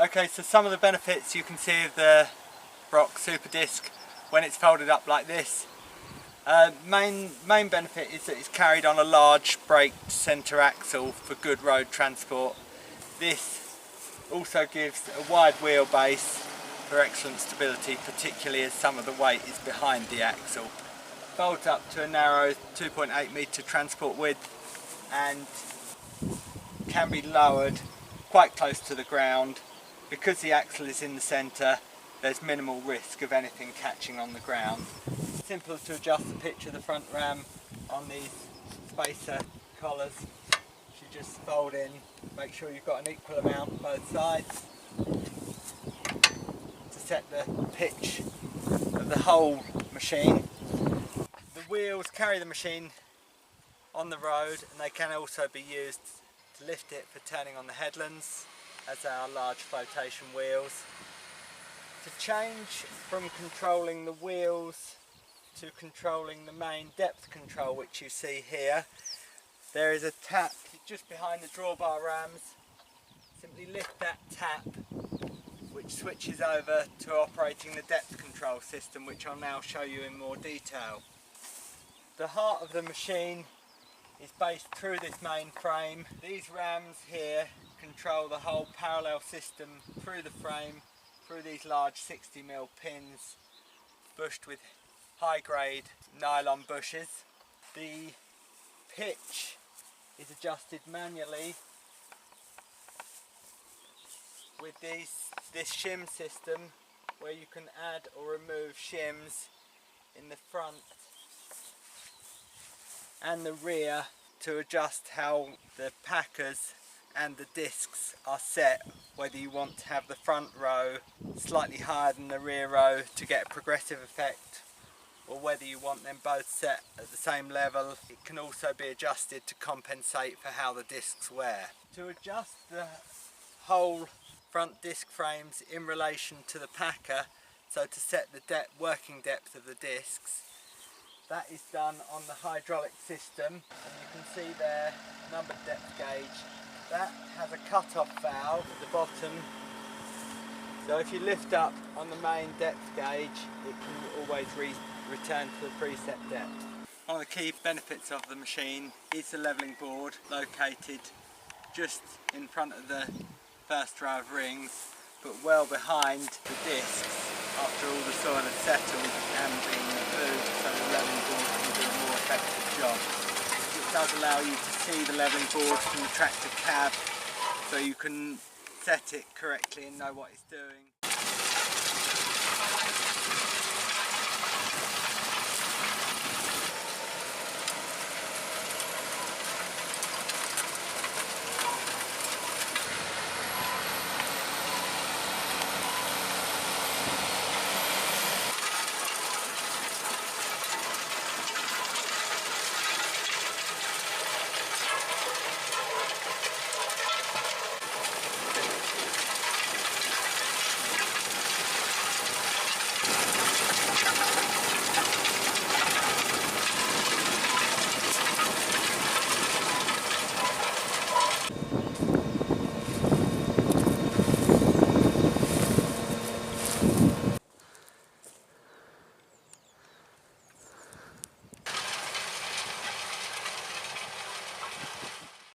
Okay, so some of the benefits you can see of the Brock Super Disc when it's folded up like this. Main benefit is that it's carried on a large braked centre axle for good road transport. This also gives a wide wheelbase for excellent stability, particularly as some of the weight is behind the axle. Folds up to a narrow 2.8 metre transport width and can be lowered quite close to the ground. Because the axle is in the centre, there's minimal risk of anything catching on the ground. It's simple to adjust the pitch of the front ram on these spacer collars. You just fold in, make sure you've got an equal amount on both sides to set the pitch of the whole machine. The wheels carry the machine on the road, and they can also be used to lift it for turning on the headlands, as they are large flotation wheels. To change from controlling the wheels to controlling the main depth control, which you see here, there is a tap just behind the drawbar rams. Simply lift that tap, which switches over to operating the depth control system, which I'll now show you in more detail. The heart of the machine is based through this main frame. These rams here control the whole parallel system through the frame, through these large 60mm pins bushed with high grade nylon bushes. The pitch is adjusted manually with this shim system, where you can add or remove shims in the front and the rear to adjust how the packers and the discs are set, whether you want to have the front row slightly higher than the rear row to get a progressive effect, or whether you want them both set at the same level. It can also be adjusted to compensate for how the discs wear. To adjust the whole front disc frames in relation to the packer, so to set the working depth of the discs, that is done on the hydraulic system, and you can see there numbered depth gauge. That has a cut-off valve at the bottom, so if you lift up on the main depth gauge, it can always return to the preset depth. One of the key benefits of the machine is the levelling board, located just in front of the first row of rings, but well behind the discs after all the soil has settled and been removed, so the levelling board can do a more effective job. It does allow you to see the levelling board from the tractor cab, so you can set it correctly and know what it's doing.